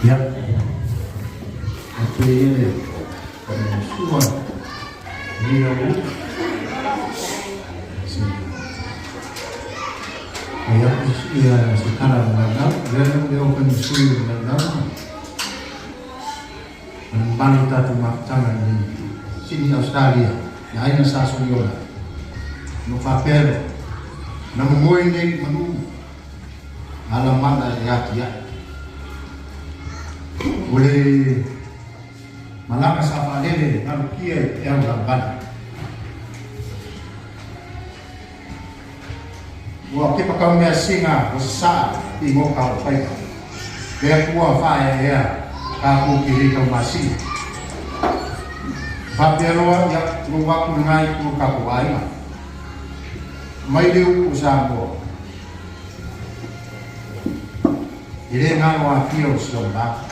Ya, aku ini semua dia ya ya sekarang dalam dia akan sulit dalam wanita tu macam di sini Australia, ya ini sahaja yola, no papel, namun moi ni manu alamat ya. Boleh malakas apa deh, kalau kia yang lambat. Waktu pakau ni singa, besar, tengok kau baik. Dia kuah fire ya, aku kiri kau masih. Bapelo ya, luak mengai ku kau baik. Mai dia usahamu. Ini ngawa kio selamba.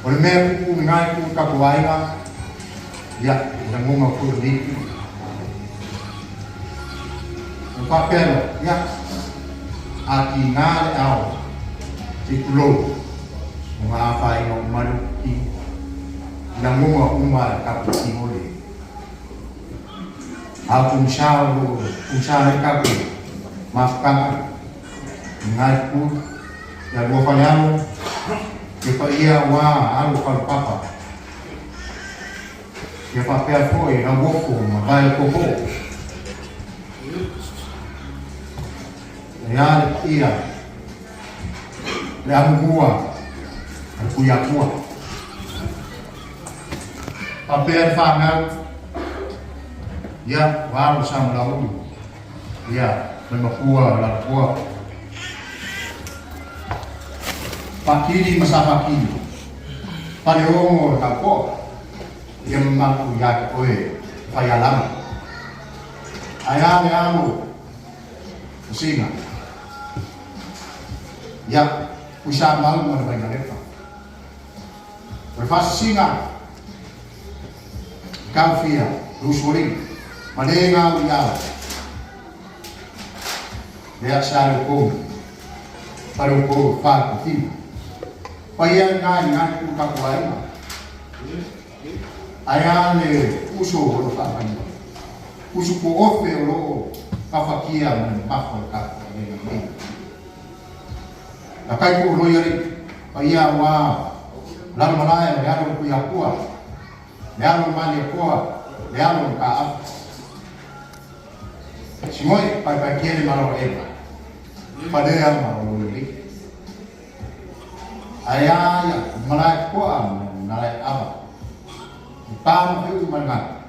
Oleh mereka ku mengai ku kau baik. Ya, jangan ngaku di. Papel ya ati ngale au tikulo ngafai no maluki namunga umar kaputi mole aku usaha kapu maafkan ngaiku ya gua fanyano ke ia wa alu kalau papa ya papel foi na gofo mabai koko ya iya yang gua aku ya gua papel fangan ya baru sama lalu ya memang gua pakiri masa pakiri pada umur kapo yang memang ya koe payah lama ayam singa ya usaha malu mana banyak lepas. Berfas singa, kafia, rusuling, malenga uyala. Dia sarukum, parukum, fakutim. Payah ngai utak lain. Ayah le uso lo fakan. Uso ko ofe lo kafakia menempah kata dengan Nakai ku royari, paya wa lalu malaya leano ku yakua, leano mali yakua, leano kaaf. Semua pai kiri malu eba, pada yang malu ini. Ayah ya malaya kuah, malaya apa? Tam itu mana?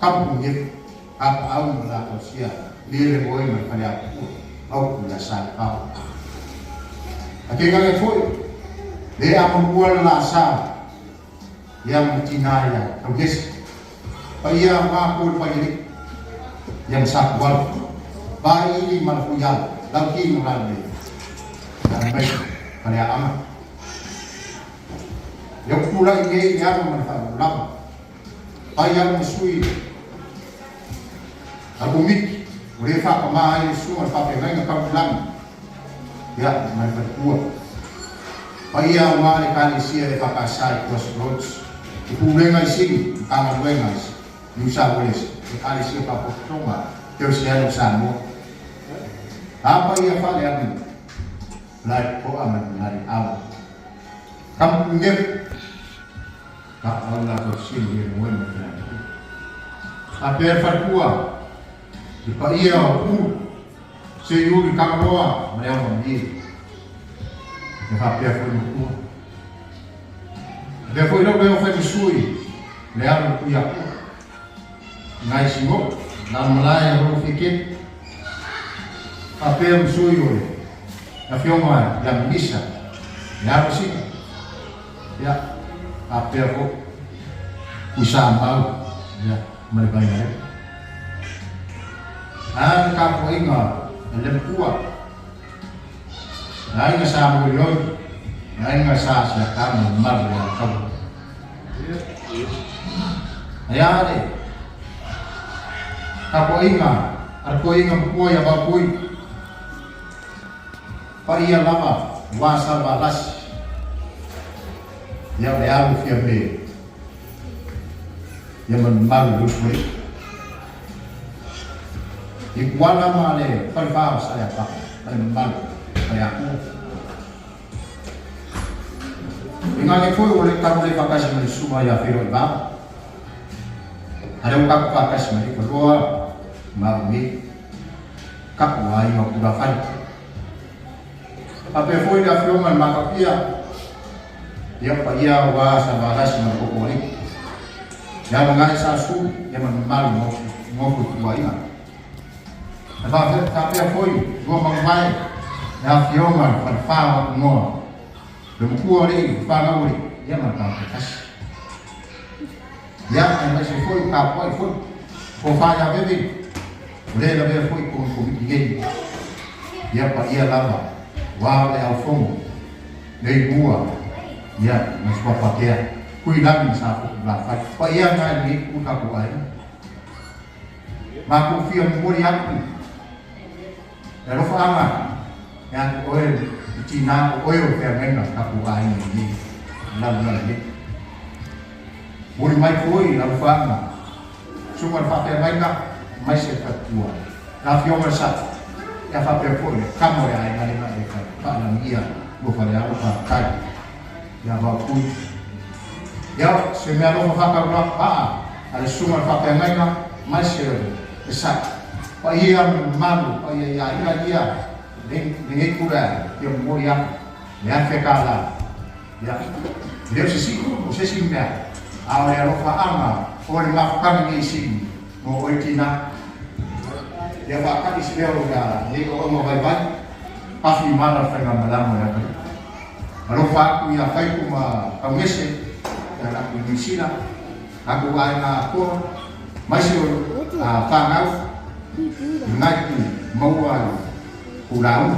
Kampung ini, apa awam malaya usia, dia lebih malaya aku, aku biasa kau. Akhirnya foi, dia membuat lasa yang cinaya, tulis, payah makul payah yang sakwal, bayi ini malpuyal, lagi melalui, dan baik pada amat. Yang pula ini yang manfaat lama, payah mesui, agumik, mereka kemai semua pakai mereka kamu ya, mereka kuat. Paya mari kali sia de pakasai crossroads. Ipulen ay sing, kangan wengas. Nusa wes, kali sia papotonga. Terus sia nusa mo. Apa ia fale amin? Lai ko aman nari aw. Kamu ngep. Tak Allah ko sin ye wen. Aper farkua. Di paya ku Seyuri kamaroa, mereka mandiri. Mereka foi no dia foi logo eu fui sui, learam kuya. Ngai singo, dan mulai eu fiquei. Papel sui oleh, na filma yang bisa, learam sih. Ya, papel kok usaha mau, ya mereka ini. Kamu ingat? Alam kuat, lain nggak mulai, lain nggak siapa kamu malu kamu. Ayah deh, aku ingat kuya bakui, pariya lama, wasa balas, ya le alu fia me ya man malu dusuri ikuana male palfa saya pak malu saya ingat foi oleh kamu le pakai semua semua ya firman ba ada ukap pakai semua kedua mau mi kap wai mau kurafan apa foi da firman maka dia pak ia wa sama semua pokoknya yang mengenai sasu yang malu mau kuat ingat tapi foi gua mengai ya firman palfa ngor Lumpuh ni, faham ni, dia macam kas. Ya, anda sesuai kapoi pun, kofanya bebe, boleh lebih foi kum tinggi. Ya, pak ia lama, wah le alfong, le buah, ya, masuk pakai, kui lagi sapu belakang. Pak ia ngai ni buka buai, maku fiam muri aku, lalu faham, yang oil. Cina oil ferment kapu air ini, lalu ni, boleh mai koi lalu faham, cuma pakai mai nak, mai sekat tua, lalu yang besar, ya pakai koi, kamu yang air mana mereka, pak dia, bukan yang pakai, ya bagus, ya semua orang pakai berapa, ada cuma pakai mai nak, mai sekat besar, pak ia malu, pak ia dia. Dengan kurang yang mulia, yang kekala, ya, dia sesimpel. Awal yang faham, orang makan ini sih, mau itina, dia makan istilah orang, dia orang mau baik, pasti mana dengan malam ya kan. Lalu aku ya kayak cuma pengisi, dan aku di sini, aku anak aku masih pangau, naik mau kurang,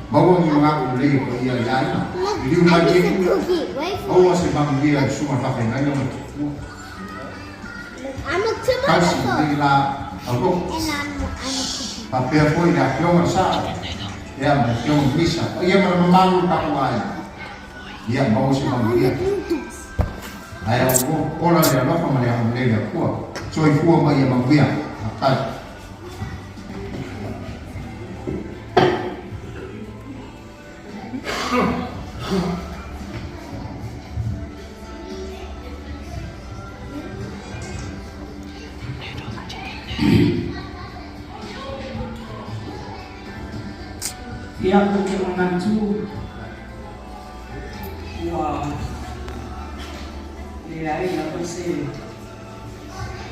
bawa ni mengaku beli dia lain. Jadi rumah dia, bawa sebab dia semua pakai lain yang kasih dia aku. Tapi apa yang dia merasa, dia macam bisa. Dia malu tak lain. Dia bawa sebab dia. Ayah aku, orang dia nak malah beli dia kuat. So itu apa yang mengbiak, akal. Dia pergi mengacu, wah, dia ini apa sih?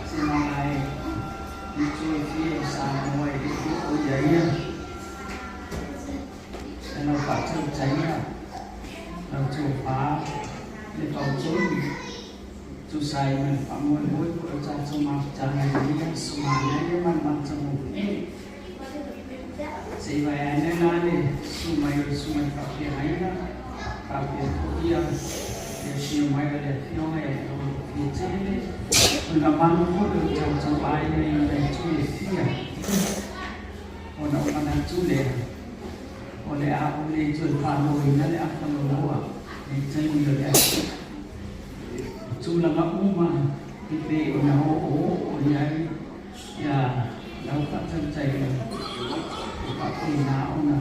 Senang itu dia sama itu ujaya, senang baca ujaya, lalu coba, lepas tu saya menpamun buat kerja cuma jangan dia semuanya dia macam ini. Sebab ini sumai pakai aina, pakai kopiah, sumai ada yang itu ni, pengaman pun macam sampai yang cuci dia, orang cuci, oleh aku ni cuci palu ini ni aku mahu, ini cuci dia, cuci lama umah, itu orang ya, lalu tak terjadi. Tapi nauna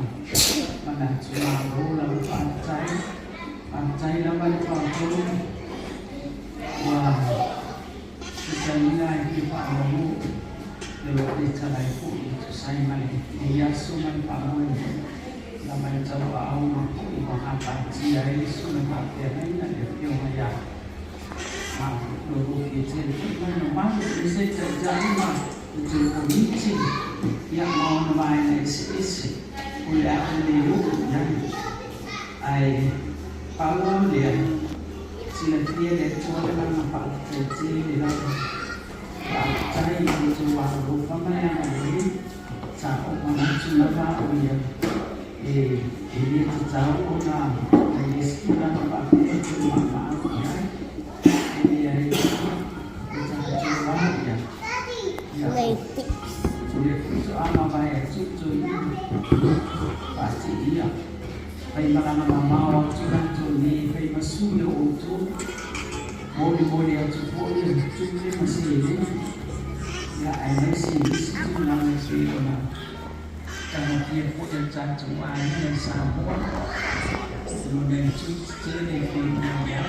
mana cuma lalu pantai lawan pantai wah kita nilai kita mahu lewat di cara itu saya mana dia suman pamun lawan cara awam ibu apa dia ini suman pakai ini ada yang maya lalu kita mana mana bisa terjadi mah itu kunci yang mau namanya isi oleh aku dulu ai palu dia sila dia dari cuma dengan apa kecil dia cari itu walau apa yang ada sahaja mana cuma apa dia ini tahu orang ini sudah apa itu mana ini ya itu cuma dia itu apa bayar cucu pasti dia. Baik mana mau curang curi, baik masuk tu yo tu boli atu boli tu ni masih ni ya ai masih tu na masih ona karena dia punya cacu ai yang sama kemudian tu ni dia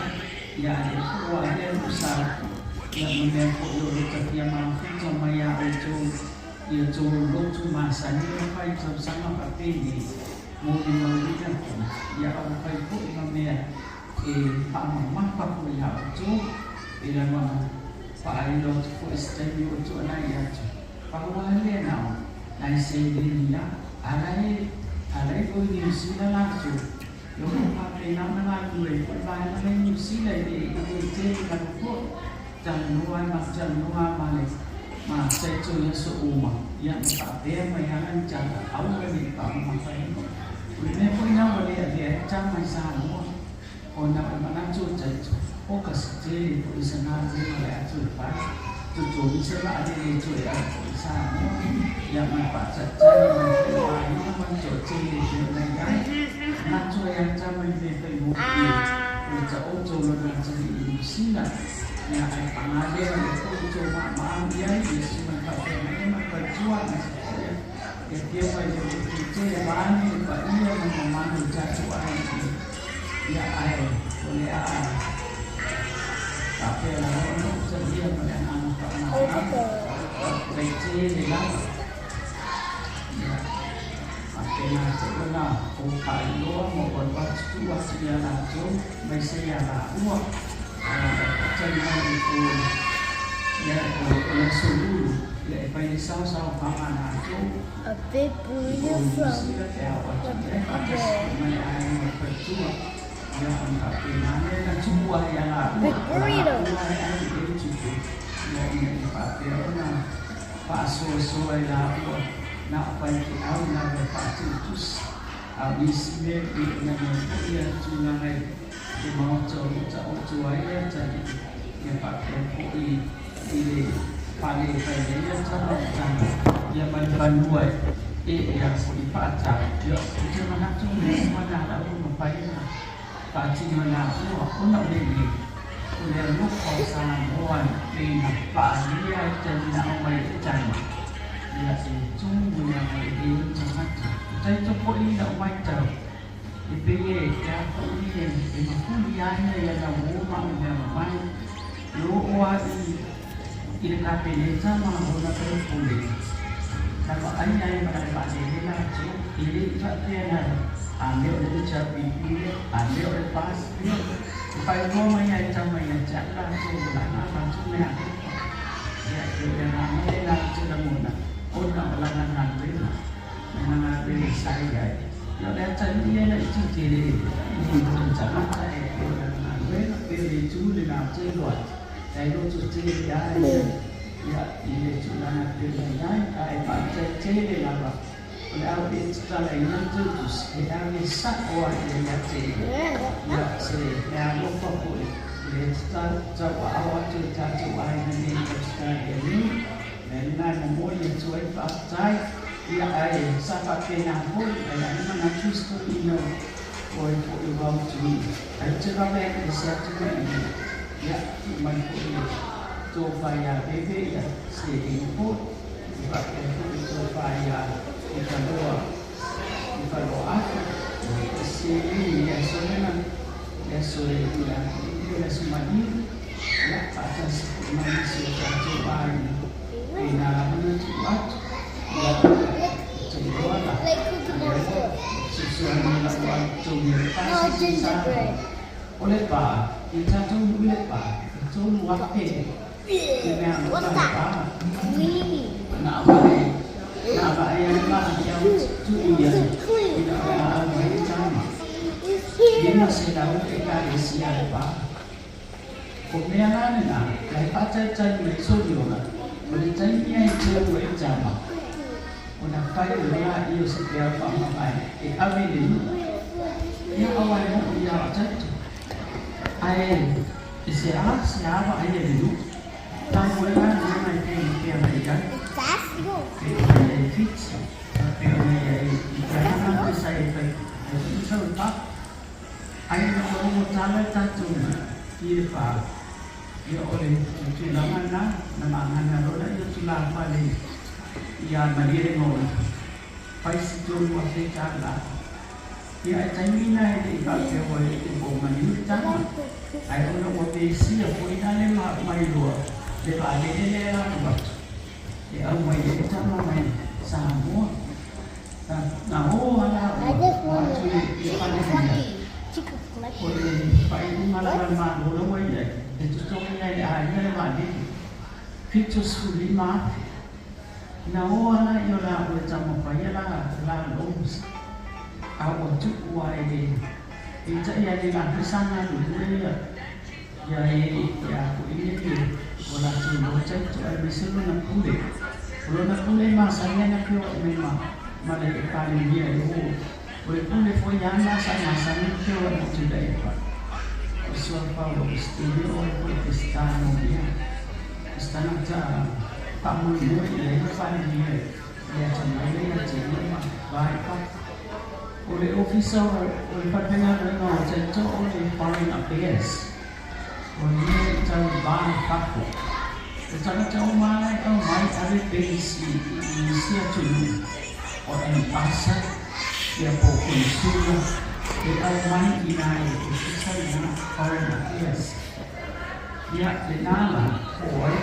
ya ada kuat yang besar yang menyangkut tapi yang mampu sama yang itu ia jauh cuma sana apa itu sama apa ini mau dimulaikan ya orang baik pun namanya pamah apa yang itu bila mana pilot first time itu anak ya bahwa dia nak naik sendirinya ada kau di sini langsung yang pakai nama lagi lepas mana di sini itu jadi kalau dan nuai malik mà sẽ chơi những sự mà yang tak dia mayangan cara awal ni tak makai ini pun yang boleh dia jangan masalah orang mana cuci fokus je di sana je malah cuci cuci bisa ada di cuci sana yang apa saja yang mencuci di sana nak cuci yang jangan di Facebook jauh jauh dan jadi sila ya pengajar itu cuma dia semua pakai berjuang ya dia pada bani dia memandang jatuh ya air boleh tapi orang sedia pada anak kecil lah ya pakai nasi lah pakai luar maupun baju dia langsung biasanya lah uang jangan itu ya oleh seluruh ya pada saw paman itu A big burrito from Big burrito. Yang banduai yang dipacar dia itu mana tu mana ada ngapain paci mana aku nak beli oleh lu kawasan buan di apa dia jadi nak mai jalan dia itu yang di sangat saya tu boleh nak mai jalan dipilih ya boleh memang dia yang nak rumah yang mai lu wadi ini kape sama orang boleh kalau anda yang berada di dalam ini bagian ambil dari capi ini, ambil dari pas ini, supaya semua yang sama yang jalan sudah nama sudah ya yang ramai lah sudah mula, orang ulangan nanti lah, mengambil saya, ya dah cari nak cuci ini jangan saya orang ambil pilih cuci nak celuat, saya cuci dia. Ya, ini sudah nak belajar. Saya baca ciri lama. Kalau kita lainnya terus, kita bisa orang yang ciri. Ya, ciri. Yang lupa pun. Kita coba awak cerita coba ini kita ini. Dan semua yang cuai pakai. Ya, sahabat kenal pun. Yang mana justru ini. Kau itu bawa curi. Coba baik siapa ini. Ya, cuma pun. Supaya bebek ya seimput pakai supaya kita doa sini ya sebenarnya ya sore bulan itu semuanya ya pada manusia coba ini menuju waktu ya coba lah sesuai dengan waktu yang pasti sama oleh pak kita tunggu pak tunggu waktu What's that? Creamy. Nak yang mana yang cuci tidak ada yang sama. Dia masih tahu kita di siapa. Kemudian nak, kalau pacar cari solusi, boleh cari yang cewek sama. Udah kaya dia itu setiap apa? Ambil ini. Yang awalnya dia jatuh. Ayah, siapa ayah dulu? Tahu kan mana yang mereka? Kita fix, tapi orang yang jangan saya itu tak. Ayah kalau nala tatu ki fa yo ole tulangan na namangan na roda yo tulang pali ya madire ngol pai situ wa se chala ya tamina de ka ke wo ko mani tama ai ono wo te si a ko ina le ma mai lo le ba le le la ba ya mai de tama mai sa mo na ho ala I just want to Oleh pai malaman ma bolo mai dai itu to ngai ai ngai ma di fitu suli ma na ora yo la o tamo pai la lomus a o tu wai de ita ya di la sana lu ya ya ko ini ke wala tu mo chai tu ai biselo na kule ma sanya na pio me ma le ka ni dia yo Walaupun lefoyana sama-sama ke orang tidak dapat. Usul Paulo studio orang Kristen dia, Kristen aja kamu ini dia faham dia cuma dia cuma baik pak. Oleh officer oleh pendengar dengar cerita oleh foreign affairs, oleh macam bahan kaku. Macam mana mai ada base di siapa orang pasar. Dia pokok sudah dia main inai itu saya orang biasa dia denala oi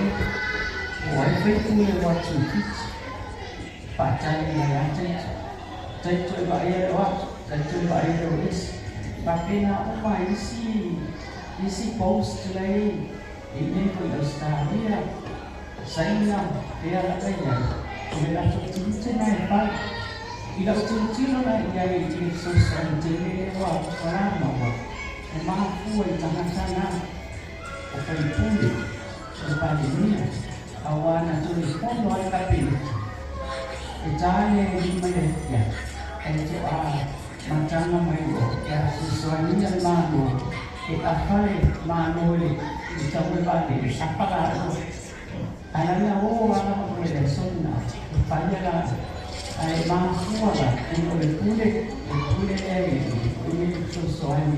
punya waktu pacar yang saya coba ya tulis tapi nak apa isi post lagi ini pun dia saya dia apa ya dia tulis naik pak Ila utuntino na iyay Jesus ang tiniwa para mawa. Ang mga puway tangan-tangan o pali sa pandemia. Awa na tulis pondo ay kapil. Itali di mayatya. Ito macam mayo. Ya sesuai niya mano. Afale mano ulit. Ito may bali. Sapagano. Alam niya wala ko pwede. Sunna. Ipanya ai mahfuara oleh kulit ini sesuai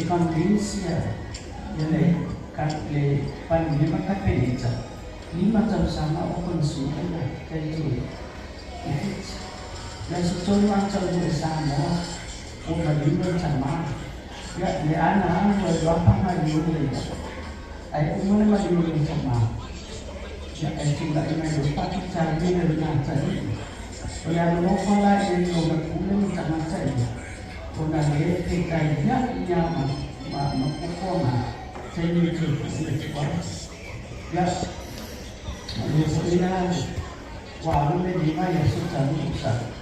convinsia yang le pandemia kapelita lima tahun sama open sudah kayak dan sesuatu macam bersama lima sama ya le anak berapa hari ini ai umur lima sama ya tidak ini lupa cari dengan cari Oleh menopala yang orang kulit sama saya, orang lepas kaya nyaman, makmukoma, saya itu ya, sebenarnya warung di mana sudah rusak,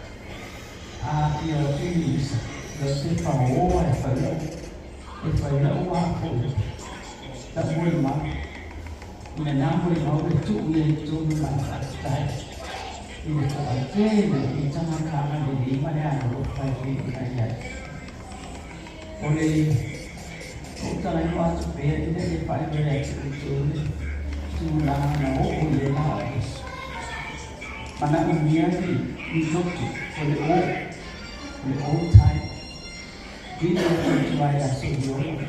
dia tulis, dia tahu apa tak boleh mak, menang boleh mau itu masalah. Ini kebahagiaan ini jangan kalah di mana lupa ini ayat. Oleh utara itu aja biar ini dipakai itu cuma mau oleh habis. Mana umumnya sih hidup oleh old time. Ini cuma ya sudah.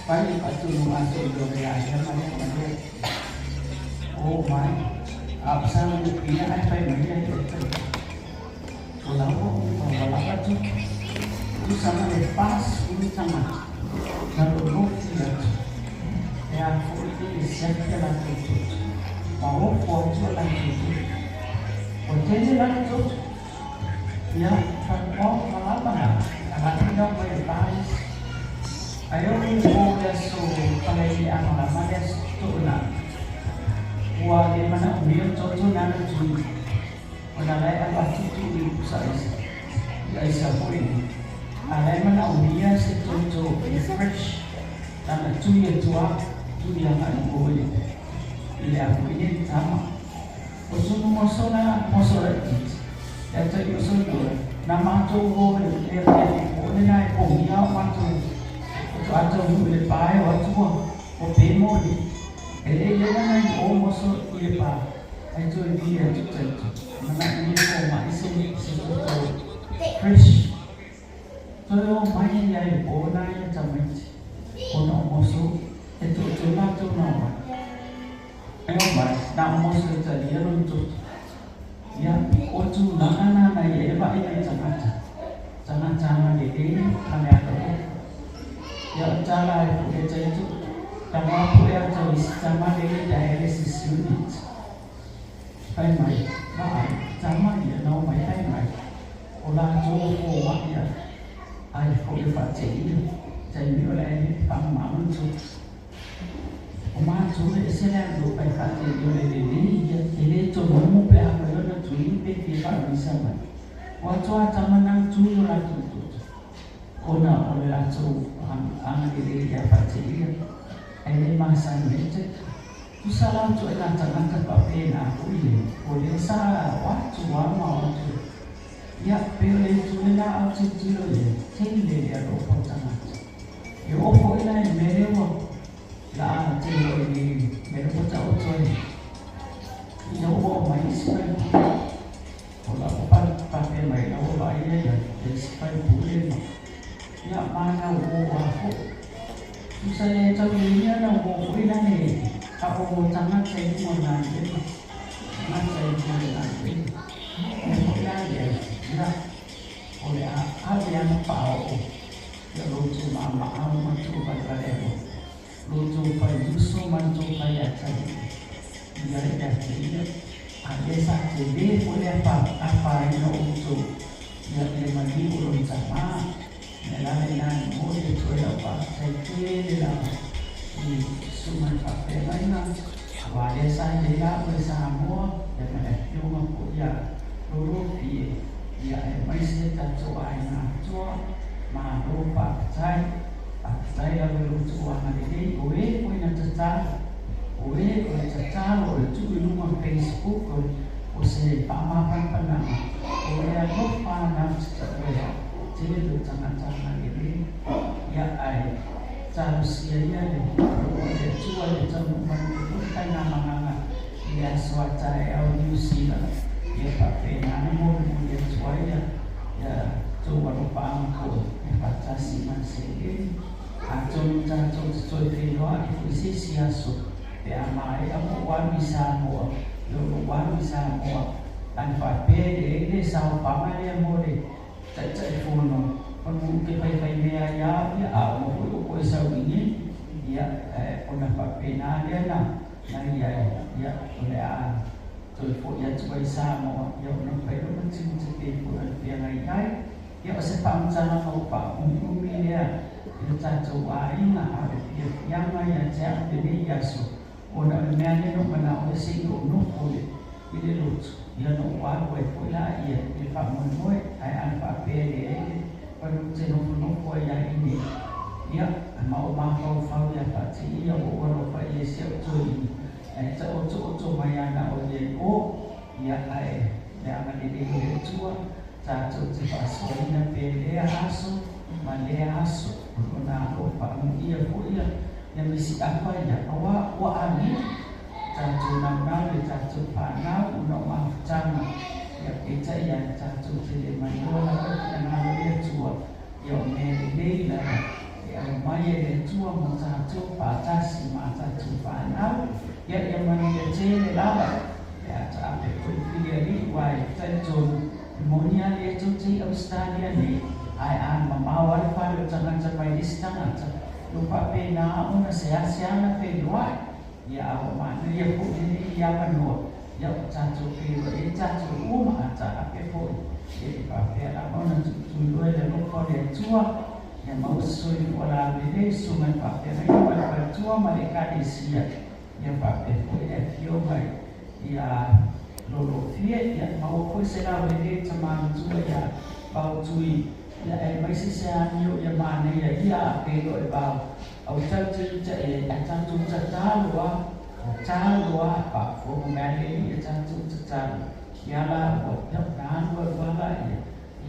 Paling pasti rumah sudah ya mana. Oh my. Apa dia apa yang dia itu kalau itu sama lepas ini sama kalau tidak ya ini siapa lagi mau foto lagi fotonya lagi ya kalau apa akan tidak lepas ayo kita so kalau ini apa dia tuh Wah, di mana beliau contoh nanti curi, menalai apa itu di pusat Aisyah ini. Alai mana beliau secontoh fresh, dan curi tua, curi yang ada boleh. Ia aku ini sama. Usul musola itu, yang tadi usul tu, nama tu boleh, boleh naik punya waktu, atau boleh bayar waktu, boleh modi. Ele mana almost ilepa, itu dia itu, mana ini koma isi fresh. So main ya bona ya camat, mo sa taliya untuk ya otu nana na ya ba ina jangan ini kami ada ya cara itu itu kamu aku yang tahu sama ini dialysis unit phải mày sama ya no mày phải mày olah jauh wah ya ai kau dapat jadi oleh pamaman tu Omato essere lo fai fatti di ele to mo pe a lo na tu pe pe pa bisa ma wa to ata manang tu la tu ona ole la tu ang ele ya fatti ele masa mete tu salam tu na tangan ka pa pe na ku ile ole sa wa tu wa ma tu ya pe le tu na a tu tu le tele ya ro po tangan yo po ina mere mo là trên người mẹ nó có cháu chơi nấu bộ máy spray hoặc là có ban cái máy nấu loại này để spray phủ lên nhà ba nào bộ hòa phụ chúng ta nên cho mình nhớ là bộ cái này các bộ trắng nó chơi một ngày đấy mà nó chơi một ngày đấy một ngày để ra oleh apa yang mau ya lucu mama mama tu pada level lucu pai yusu mancu pai acai dia dah jadi ada sahaja dia boleh apa yang lucu dia boleh mandi ulun sama nelayan boleh cuci apa saya dia di suman pakai lain ada sahaja dia bersama dan ada cuma punya lulu dia masih tak cuai nak cuai malu pakai saya belum cuai nanti boleh punya cerita boleh cerita boleh cuci rumah Facebook boleh pamapan penang boleh aku panam cerita jadi tu jangan ini ya ai cara sianya ni boleh cuai macam mana tanya mana dia suatu audio sila dia pakai nama dia cuai ya coba lupa angkut baca siman sedih acung cuy keluar isi siasu amai amu wan bisa mo lu wan bisa mo tanpa pede sau paman dia boleh cek phone mungkin pai ya amu ko sau ini dia ona papena dia na ya oleh tôi phụ nhận cho xa mà yêu nó phải nó vẫn chinh chinh tiền của tiền này cái yêu sẽ phạm ra nó không phạm cũng đi nè yêu ta châu Á là ở việc yang mai yang sẽ để đi giả sử còn ở miền này nó mà nào sẽ sinh đủ nước thôi đi lụt yêu nó quá quậy quậy lại đi phạm mình thôi ai ăn phạm bê để còn trên nó quay lại đi yêu mau mang câu phao ya phải chỉ yêu bộ nó phải siêu chơi chỗ mà nhà nào vậy ô ya ai nhà mình đi chùa cha chỗ chỉ phải soi nhà về lễ asu mà lễ asu nó đâu phải ia phụ ia nhà mình sẽ apa ya wa ani cha chỗ nằm nào để cha chỗ phải nào nó mà chăng ya kita ya cha chỗ chỉ để mà nó là cái nhà nào đi chùa yo mẹ đi là mai để chùa mà cha chỗ phải cha si mà cha chỗ phải nào ya yang mana cene lama ya sampai dia di wai tenjun monia dia cuci Australia ni ai an memawar pada jangan sampai di setengah lupa pena una sia-sia pe wai ya mana ya pun ini ya penuh ya cacu pe cacu rumah aja pe pun jadi pakai apa nak tujuan dan lupa dia cua yang mau sesuai wala beli sungai pakai lagi pada cua mereka di siap yang pakai FIO mai ya lolo fiat ya mau kau selalu ini cuma cuma ya bau cui ya mai sisa nyu ya mana ya pelo bau au cak cak cak calua pak fungani ya cak ya lah buat jangan buat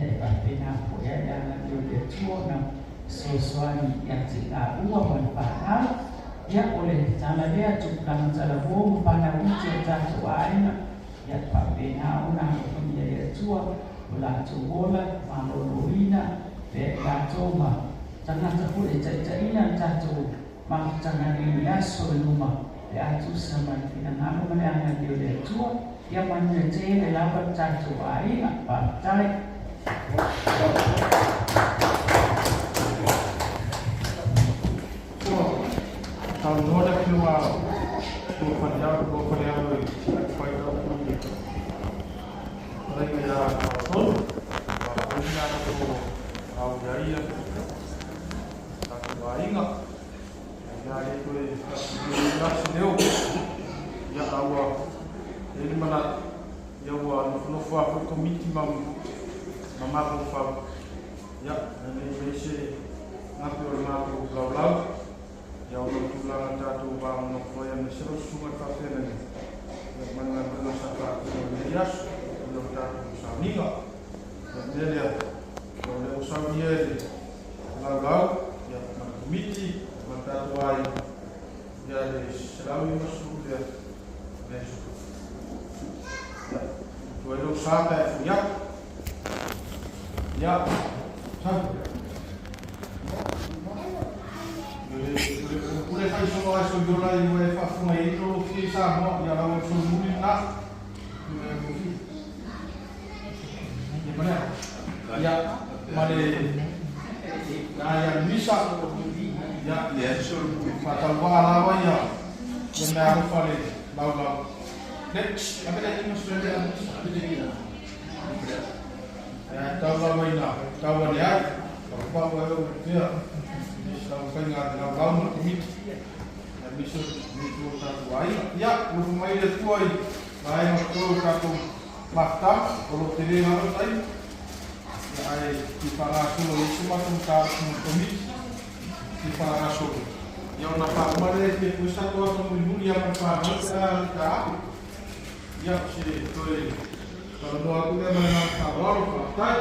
ya pakai nak ya jangan jual cua nak sesuatu yang tidak uang manfaat ya oleh cara dia cukang cara bom pada ujian jatuh air ya papena una menjadi cua bola bola malu luina beka cuma jangan terpulih cacaina jatuh mak jangan dia rumah atu sama tina ngamo mane anga dio le tua ia mane te le lava tatu ai na patai Kalau no ada keluar, bukan yang fight out lagi. Mereka ya betul, ini ada tu awal jari ya, tak baik tak. Jadi tu dia sendiri, ya awal, ini mana ya awal nufu aku komiti mama nufu, ya ini besi ngatur lau. Yang berpulang jatuh bang nopoyan serus sungai kafe ni, yang mana belum sampai Melias, belum jatuh Samiga, dan dia kalau usaha dia lalau, yang komiti, jatuh air, dia selalu masuk dia besok. Tu itu sampai ya, sampai. Boleh faz semua sejauh ini boleh faz semua itu kita mau ya lawan semua nak gimana ya mana yang bisa ya fatal wala ya yang dah fale lawan next apa lagi Australia ya tahu lama ini tahu dia apa dia kalau pengat dengan lama komit yang bisa itu satu air ya belum main dia tuai lain waktu satu maktab kalau tidak harus lain ya air di palasu itu macam satu komit di palasu yang nak kemarin dia pusat waktu minggu yang pertama tak ya si tuai kalau dua tu dia menang kabar maktab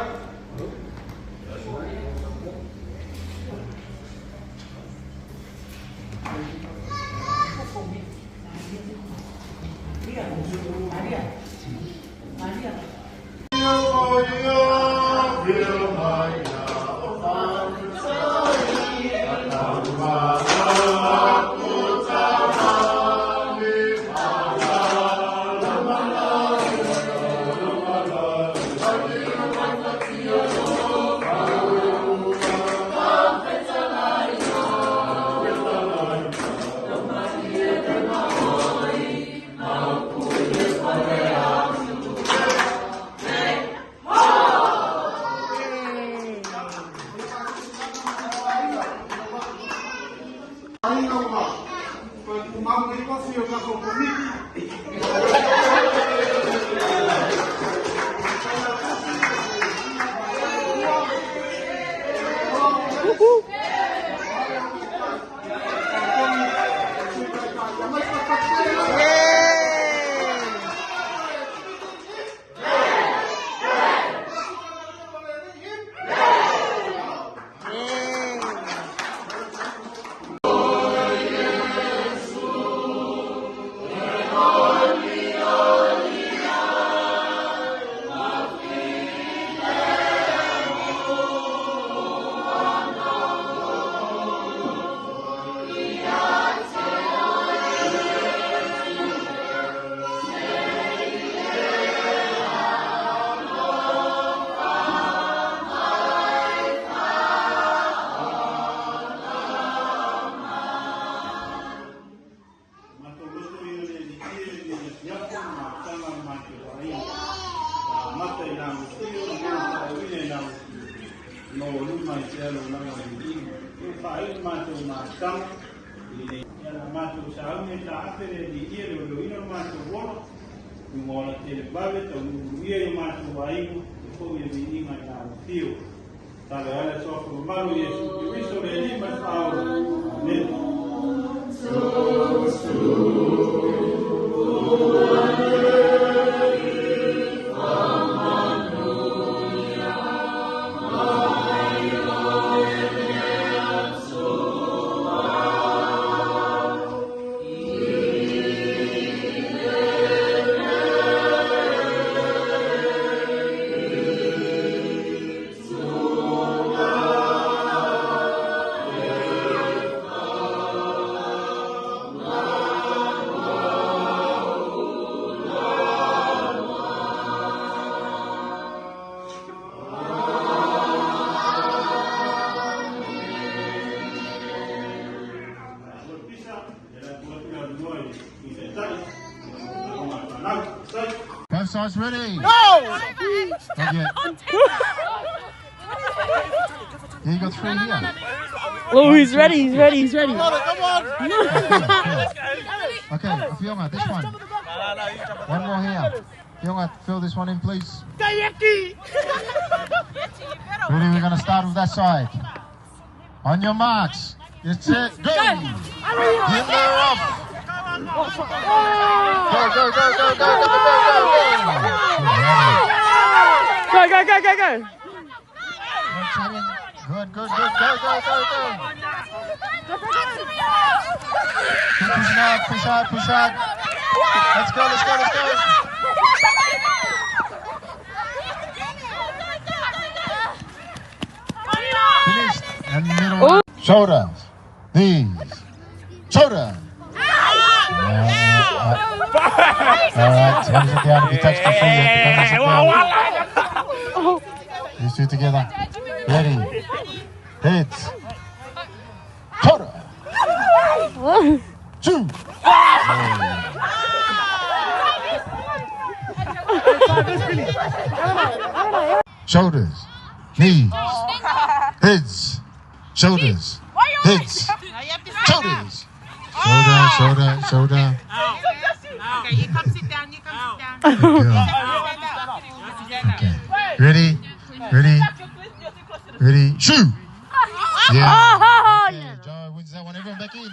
sides ready. No! Not yet. Yeah, you got 3 here. Oh, he's ready, he's ready, he's ready. Come on! Okay, Fiona, this one. One more here. Fiona, fill this one in, please. Ready, we're going to start with that side. On your marks. Get set, go! Hitler up! Go, go, go, go, go, go, go, go, go! Go. Good, good, good, go, go, go, go! Keep pushing out, push out, push out. Let's go, let's go, let's go! Finished. And middle. Shoulder. Knees. Shoulder. Alright, hands it down. If you touch the floor, you have to come down. These two together. Ready. Heads. Shoulder. 2. Shoulders. Knees. Heads. Shoulders. Heads. Shoulders. Shoulder, shoulder. Okay, you come sit down, Good girl. Okay. Ready? Ready? Ready? Shoot! Yeah. Okay, Joe wins that one. Everyone back in.